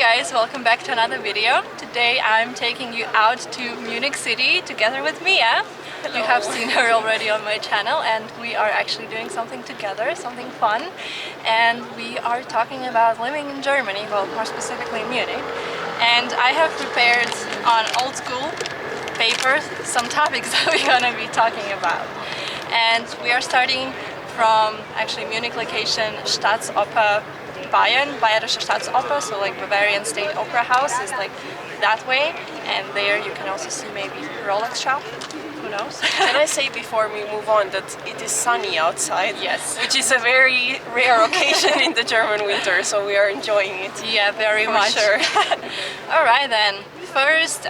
guys, welcome back to another video. Today I'm taking you out to Munich City together with Mia. Hello. You have seen her already on my channel, and we are actually doing something together, something fun. And we are talking about living in Germany, well, more specifically in Munich. And I have prepared on old school paper some topics that we're gonna be talking about. And we are starting from actually Munich location Staatsoper Bayern, Bayerische Staatsoper, so like Bavarian State Opera House is like that way, and there you can also see maybe Rolex shop, who knows. Can I say before we move on that it is sunny outside? Yes. Which is a very rare occasion in the German winter, so we are enjoying it. Yeah, very for much. Sure. Alright then, first,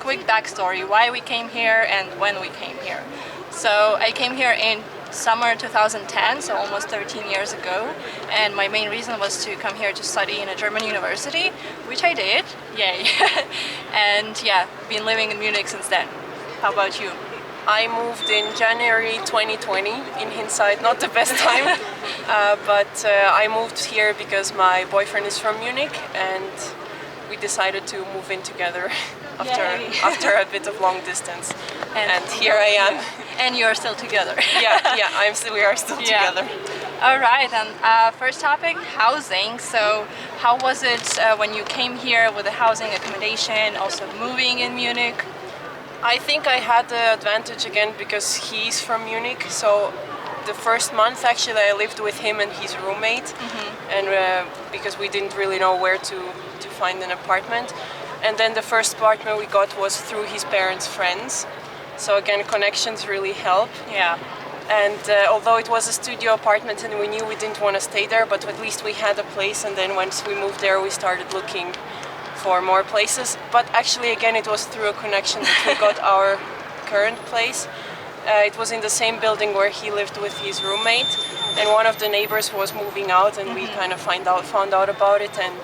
quick backstory, why we came here and when we came here. So I came here in summer 2010, so almost 13 years ago, and my main reason was to come here to study in a German university, which I did, yay. And yeah, been living in Munich since then. How about you? I moved in January 2020, in hindsight not the best time, but I moved here because my boyfriend is from Munich and we decided to move in together after a bit of long distance, and here I am. And you are still together. We are still together. All right, and first topic, housing. So how was it when you came here with the housing accommodation, also moving in Munich? I think I had the advantage again because he's from Munich, so the first month actually I lived with him and his roommate, and because we didn't really know where to find an apartment. And then the first apartment we got was through his parents' friends. So again, connections really help. Yeah. And although it was a studio apartment and we knew we didn't want to stay there, but at least we had a place, and then once we moved there we started looking for more places. But actually again it was through a connection that we got our current place. It was in the same building where he lived with his roommate, and one of the neighbors was moving out, and we kind of found out about it and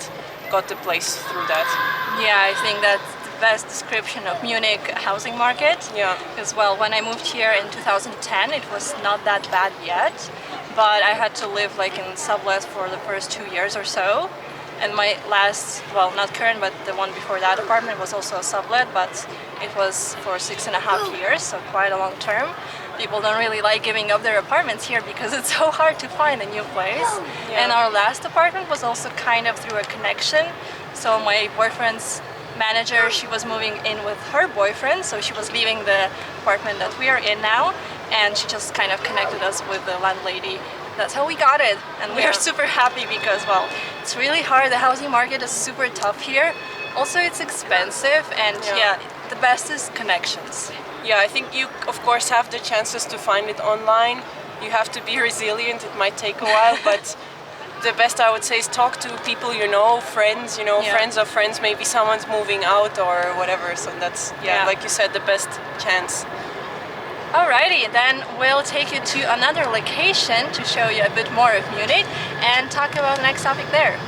got the place through that. Yeah, I think that's the best description of Munich housing market. Yeah. Because well, when I moved here in 2010, it was not that bad yet, but I had to live like in sublet for the first 2 years or so. And my last, well, not current, but the one before that apartment was also a sublet, but it was for 6.5 years, so quite a long term. People don't really like giving up their apartments here because it's so hard to find a new place. Yeah. And our last apartment was also kind of through a connection. So my boyfriend's manager, she was moving in with her boyfriend, so she was leaving the apartment that we are in now, and she just kind of connected us with the landlady. That's how we got it, and we are super happy because, well, it's really hard. The housing market is super tough here. Also, it's expensive, and yeah, the best is connections. Yeah, I think you, of course, have the chances to find it online. You have to be resilient. It might take a while, but the best I would say is talk to people you know, friends, friends of friends. Maybe someone's moving out or whatever. So that's, like you said, the best chance. Alrighty, then we'll take you to another location to show you a bit more of Munich and talk about the next topic there.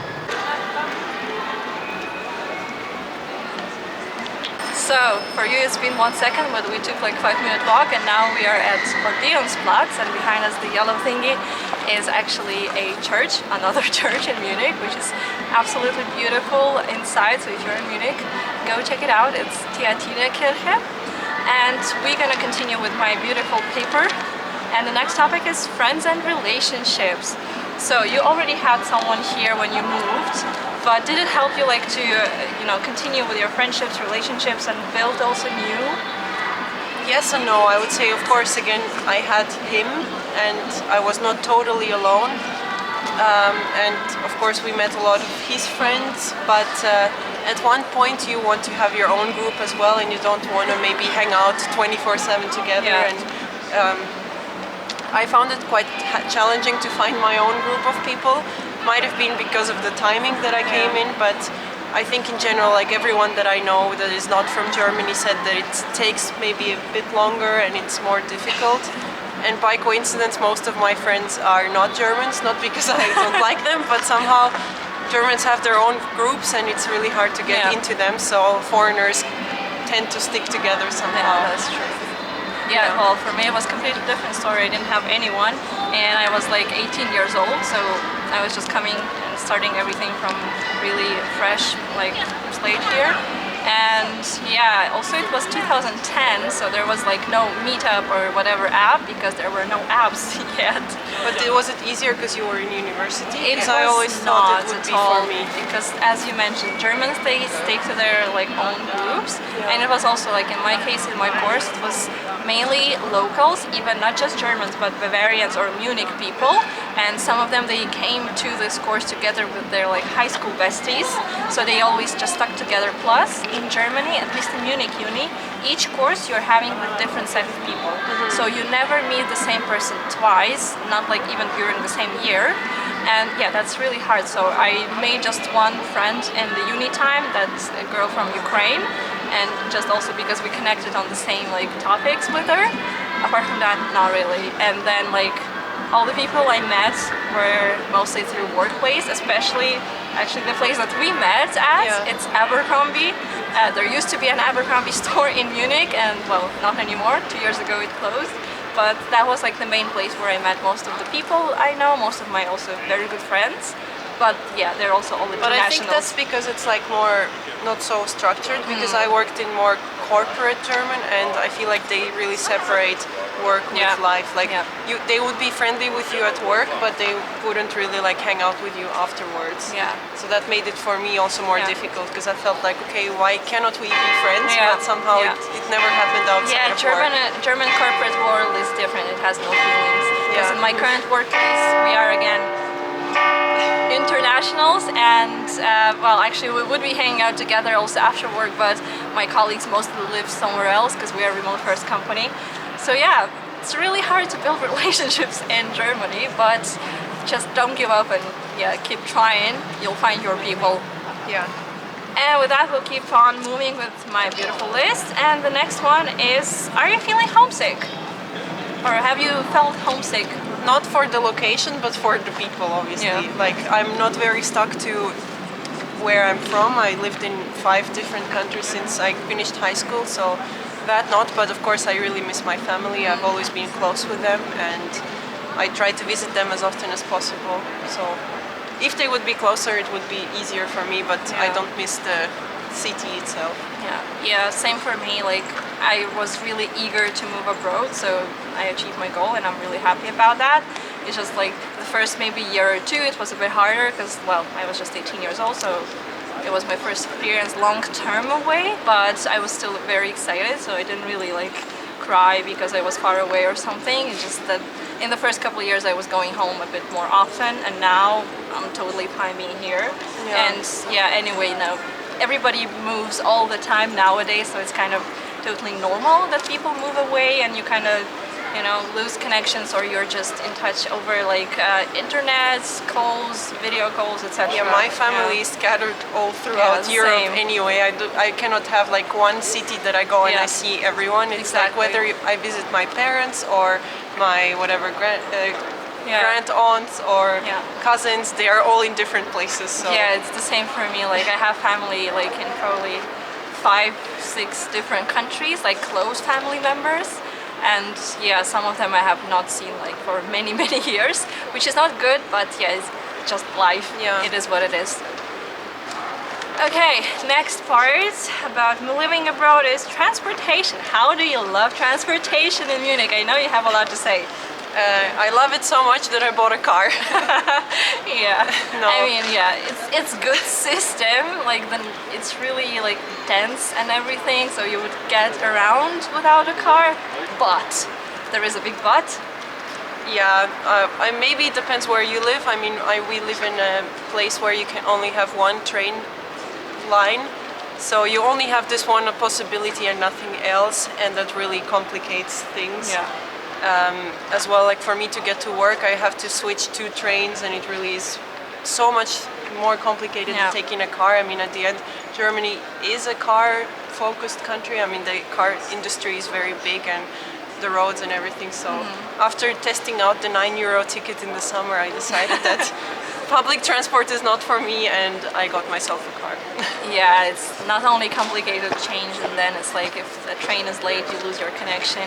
So, for you it's been 1 second, but we took like 5-minute walk, and now we are at Odeonsplatz, and behind us the yellow thingy is actually a church, another church in Munich, which is absolutely beautiful inside. So if you're in Munich, go check it out. It's Theatinerkirche. And we're gonna continue with my beautiful paper, and the next topic is friends and relationships. So you already had someone here when you moved, but did it help you like to continue with your friendships, relationships, and build also new? Yes and no. I would say, of course, again, I had him and I was not totally alone. And of course we met a lot of his friends, but at one point you want to have your own group as well, and you don't want to maybe hang out 24/7 together. Yeah. And I found it quite challenging to find my own group of people. Might have been because of the timing that I came in, but I think in general, like everyone that I know that is not from Germany said that it takes maybe a bit longer and it's more difficult. And by coincidence, most of my friends are not Germans, not because I don't like them, but somehow Germans have their own groups and it's really hard to get into them, so foreigners tend to stick together somehow. Yeah, that's true. Yeah, well, for me it was a completely different story. I didn't have anyone, and I was like 18 years old, so I was just coming and starting everything from really fresh, like, slate here. And yeah, also it was 2010, so there was like no Meetup or whatever app because there were no apps yet. But was it easier because you were in university? It was I always thought it would not be at all, for me. because as you mentioned, Germans, they stick to their like own groups, and it was also like in my case, in my course, it was mainly locals, even not just Germans, but Bavarians or Munich people, and some of them, they came to this course together with their like high school besties, so they always just stuck together. Plus, in Germany, at least in Munich Uni, each course you're having with different set of people, so you never meet the same person twice, not like even during the same year. And yeah, that's really hard. So I made just one friend in the uni time, that's a girl from Ukraine, and just also because we connected on the same like topics with her. Apart from that, not really. And then like all the people I met were mostly through workplace, especially actually the place that we met at. Yeah. It's Abercrombie. There used to be an Abercrombie store in Munich, and well, not anymore. 2 years ago it closed. But that was like the main place where I met most of the people I know, most of my also very good friends. But yeah, they're also all But I think internationals. that's because it's like more not so structured, because I worked in more corporate German, and I feel like they really separate work with Yeah. life. Like Yeah. they would be friendly with you at work, but they wouldn't really like hang out with you afterwards. Yeah. So that made it for me also more Yeah. difficult, because I felt like, okay, why cannot we be friends? Yeah. But somehow Yeah. it never happened outside Yeah, of German corporate world is different. It has no feelings. Because Yeah. in my current workplace, we are again internationals, and well, actually we would be hanging out together also after work, but my colleagues mostly live somewhere else because we are a remote first company. So yeah, it's really hard to build relationships in Germany, but just don't give up and yeah, keep trying. You'll find your people. work. Yeah. And with that, we'll keep on moving with my beautiful list. And the next one is, are you feeling homesick? Or have you felt homesick? Not for the location, but for the people, obviously. Yeah. Like, I'm not very stuck to where I'm from. I lived in 5 different countries since I finished high school, so that not, but of course I really miss my family. I've always been close with them, and I try to visit them as often as possible. So if they would be closer, it would be easier for me, but I Yeah. don't miss the city itself. Yeah, same for me. Like, I was really eager to move abroad, so I achieved my goal, and I'm really happy about that. It's just like the first maybe year or two, it was a bit harder because, well, I was just 18 years old, so it was my first experience long term away, but I was still very excited, so I didn't really like cry because I was far away or something. It's just that in the first couple of years I was going home a bit more often, and now I'm totally fine being here. Yeah. And yeah, anyway, now everybody moves all the time nowadays, so it's kind of totally normal that people move away and you kind of, you know, lose connections, or you're just in touch over like internet calls, video calls, etc. Yeah, my family is scattered all throughout the Europe same. anyway. I cannot have like one city that I go and Yeah. I see everyone. It's Exactly. like whether I visit my parents or my whatever Yeah. grand aunts or Yeah. cousins, they are all in different places. So Yeah, it's the same for me. Like, I have family like in probably 5, 6 different countries, like close family members. And yeah, some of them I have not seen like for many, many years, which is not good, but yeah, it's just life. Yeah. It is what it is. Okay, next part about living abroad is transportation. How do you love transportation in Munich? I know you have a lot to say. I love it so much that I bought a car. Yeah. No. I mean, yeah, it's good system. Like, it's really like dense and everything, so you would get around without a car. But there is a big but. Yeah, maybe it depends where you live. I mean, we live in a place where you can only have one train line, so you only have this one possibility and nothing else, and that really complicates things. Yeah. As well, like for me to get to work, I have to switch 2 trains, and it really is so much more complicated Yeah. than taking a car. I mean, at the end, Germany is a car-focused country. I mean, the car industry is very big, and the roads and everything. So after testing out the €9 ticket in the summer, I decided that public transport is not for me, and I got myself a car. Yeah, it's not only complicated change, and then it's like if a train is late, you lose your connection,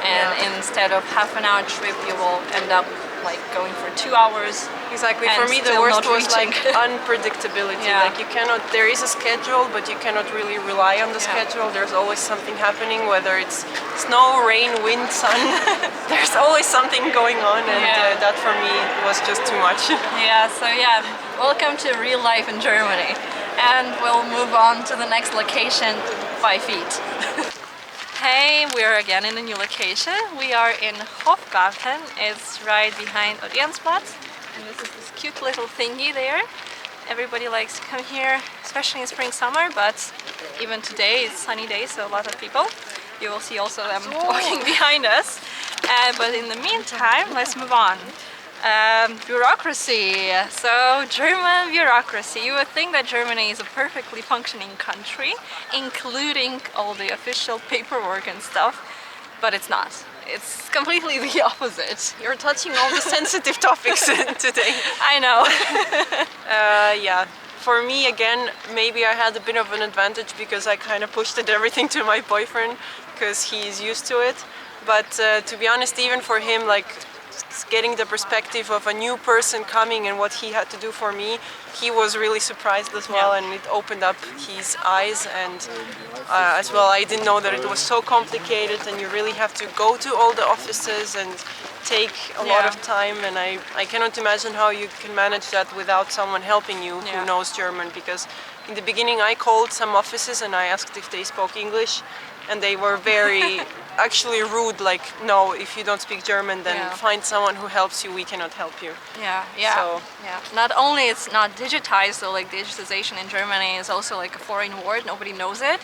and Yeah. instead of half an hour trip, you will end up like going for 2 hours. Exactly. And For me, the still worst not was like reaching. unpredictability. Yeah. Like you cannot. There is a schedule, but you cannot really rely on the Yeah. schedule. There's always something happening, whether it's snow, rain, wind, sun. There's always something going on, and Yeah. that for me was just too much. Yeah, so yeah, welcome to real life in Germany. And we'll move on to the next location by feet. Hey, we're again in a new location. We are in Hofgarten. It's right behind Odeonsplatz. And this is this cute little thingy there. Everybody likes to come here, especially in spring, summer, but even today it's sunny day, so a lot of people. You will see also them walking behind us. But in the meantime, let's move on. Bureaucracy. So German bureaucracy. You would think that Germany is a perfectly functioning country, including all the official paperwork and stuff, but it's not. It's completely the opposite. You're touching all the sensitive topics today. I know. Yeah. For me, again, maybe I had a bit of an advantage because I kind of pushed everything to my boyfriend because he's used to it. But to be honest, even for him, like getting the perspective of a new person coming and what he had to do for me, he was really surprised as well, and it opened up his eyes. And as well, I didn't know that it was so complicated, and you really have to go to all the offices and take a lot of time. And I cannot imagine how you can manage that without someone helping you who knows German, because in the beginning I called some offices and I asked if they spoke English, and they were very actually rude, like, no, if you don't speak German, then find someone who helps you, we cannot help you. So, not only it's not digitized, so like digitization in Germany is also like a foreign word, nobody knows it.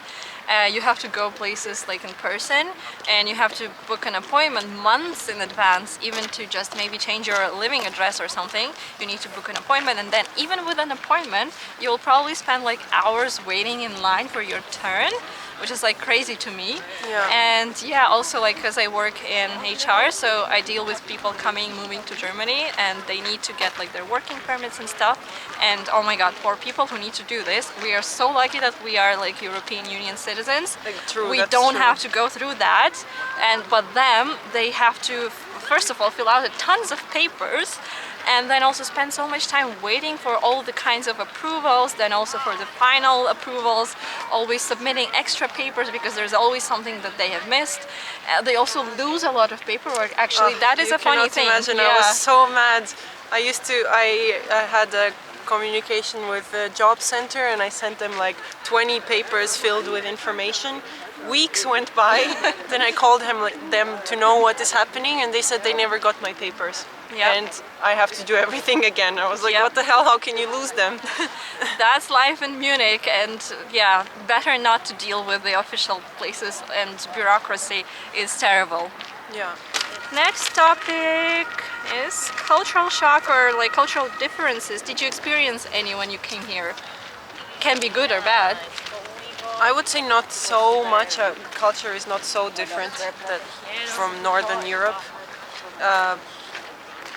You have to go places like in person, and you have to book an appointment months in advance, even to just maybe change your living address or something. You need to book an appointment, and then even with an appointment, you'll probably spend like hours waiting in line for your turn, which is like crazy to me. And also like because I work in HR, so I deal with people moving to Germany, and they need to get like their working permits and stuff. And oh my god, poor people who need to do this. We are so lucky that we are like European Union citizens. We don't have to go through that, but they have to first of all fill out tons of papers, and then also spend so much time waiting for all the kinds of approvals, then also for the final approvals, always submitting extra papers because there's always something that they have missed. They also lose a lot of paperwork, actually. That is a funny thing. Imagine. I was so mad. I had a communication with the job center, and I sent them like 20 papers filled with information. Weeks went by, then I called them to know what is happening, and they said they never got my papers. And I have to do everything again. I was like, what the hell, how can you lose them? That's life in Munich, and better not to deal with the official places, and bureaucracy is terrible. Next topic is cultural shock, or like cultural differences. Did you experience any when you came here? Can be good or bad. I would say not so much. Culture is not so different from Northern Europe.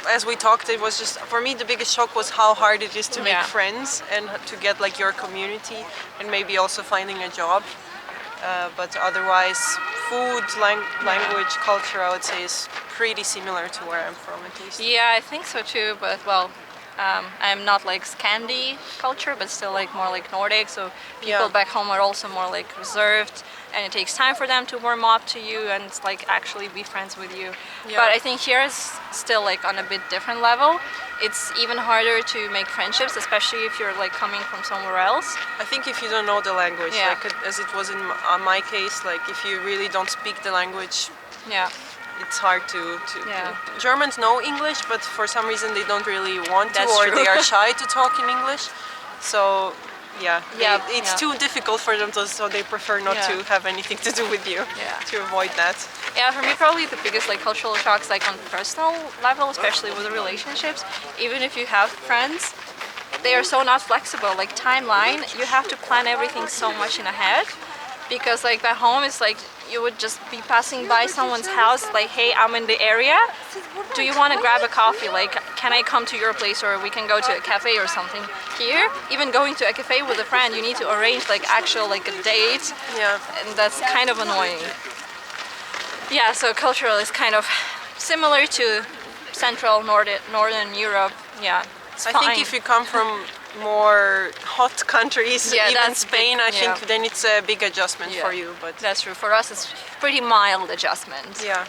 As we talked, it was just, for me, the biggest shock was how hard it is to make friends and to get like your community, and maybe also finding a job. But otherwise, food, language, culture, I would say is pretty similar to where I'm from, at least. Yeah, I think so too, but well, I'm not like Scandi culture, but still like more like Nordic, so people back home are also more like reserved, and it takes time for them to warm up to you and like actually be friends with you. But I think here is still like on a bit different level. It's even harder to make friendships, especially if you're like coming from somewhere else. I think if you don't know the language, like as it was in my case, like if you really don't speak the language, it's hard to Germans know English, but for some reason they don't really want to, or they are shy to talk in English. So it's too difficult for them, so they prefer not to have anything to do with you to avoid that. Yeah, for me probably the biggest like cultural shocks like on personal level, especially with the relationships. Even if you have friends, they are so not flexible. Like timeline, you have to plan everything so much in ahead, because like back home it's like you would just be passing by someone's house, like, hey, I'm in the area, do you want to grab a coffee? Like, can I come to your place, or we can go to a cafe or something? Here, even going to a cafe with a friend, you need to arrange like actual like a date, and that's kind of annoying. Yeah, so cultural is kind of similar to Central, Northern Europe, yeah, it's I fine. think if you come from more hot countries, Yeah, even that's Spain, big, I yeah. think then it's a big adjustment Yeah. for you. But That's true. For us, it's pretty mild adjustment. yeah,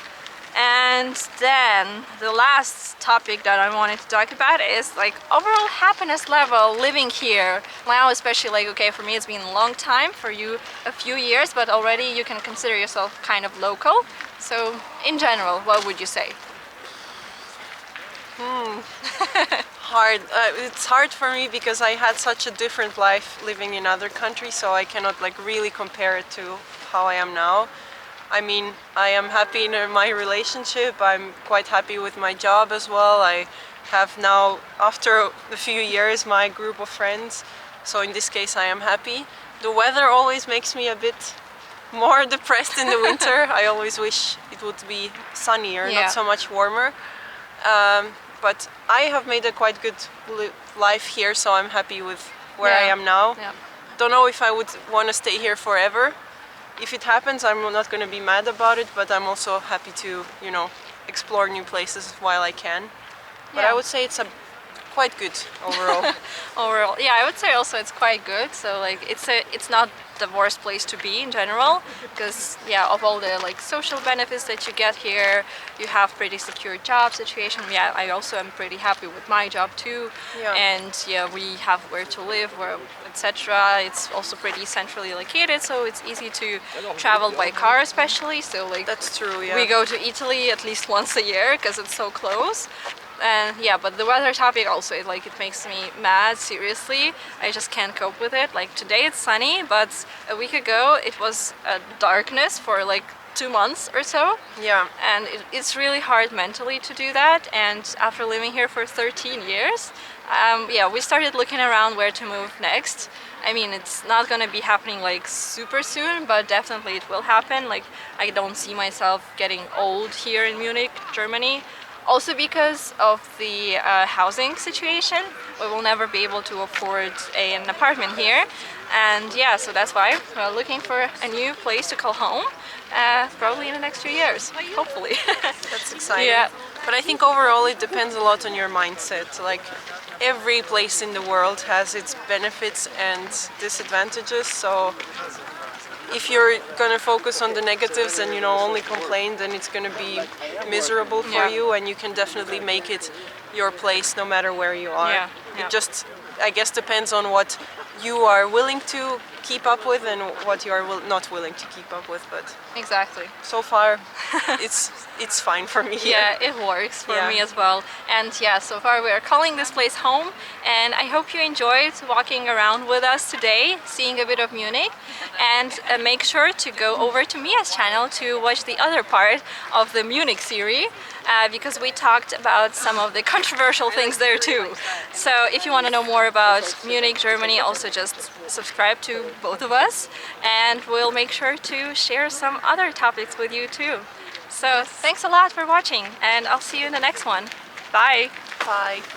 And then the last topic that I wanted to talk about is like overall happiness level living here. Now, especially like, okay, for me it's been a long time, for you a few years, but already you can consider yourself kind of local. So in general, what would you say? hard. It's hard for me because I had such a different life living in other countries, so I cannot like really compare it to how I am now. I mean, I am happy in my relationship. I'm quite happy with my job as well. I have now, after a few years, my group of friends. So in this case, I am happy. The weather always makes me a bit more depressed in the winter. I always wish it would be sunnier, Yeah. not so much warmer. But I have made a quite good life here, so I'm happy with where I Yeah. am now. Yeah. Don't know if I would want to stay here forever. If it happens, I'm not going to be mad about it, but I'm also happy to, explore new places while I can. But Yeah. I would say it's quite good overall. Overall, yeah, I would say also it's quite good. So like it's not the worst place to be in general, because yeah, of all the like social benefits that you get here, you have pretty secure job situation. Yeah, I also am pretty happy with my job too. Yeah. And yeah, we have where to live, where etc. It's also pretty centrally located, so it's easy to travel by car, especially. So like That's true, yeah. we go to Italy at least once a year because it's so close. And yeah, but the weather topic also, it makes me mad, seriously. I just can't cope with it. Like today it's sunny, but a week ago it was darkness for like 2 months or so. Yeah. And it's really hard mentally to do that. And after living here for 13 years, yeah, we started looking around where to move next. I mean, it's not gonna be happening like super soon, but definitely it will happen. Like, I don't see myself getting old here in Munich, Germany. Also because of the housing situation, we will never be able to afford an apartment here. And yeah, so that's why we're looking for a new place to call home, probably in the next few years, hopefully. That's exciting. Yeah. But I think overall it depends a lot on your mindset. Like every place in the world has its benefits and disadvantages. So if you're gonna focus on the negatives and only complain, then it's gonna be miserable for Yeah. you, and you can definitely make it your place no matter where you are. Yeah, yeah. It just, I guess, depends on what you are willing to keep up with and what you are not willing to keep up with. But Exactly. so far, it's fine for me here. Yeah, it works for Yeah. me as well. And yeah, so far we are calling this place home, and I hope you enjoyed walking around with us today, seeing a bit of Munich. And make sure to go over to Mia's channel to watch the other part of the Munich series, because we talked about some of the controversial things there too. So if you want to know more about Munich, Germany, also just subscribe to both of us, and we'll make sure to share some other topics with you too. So thanks a lot for watching, and I'll see you in the next one. Bye! Bye.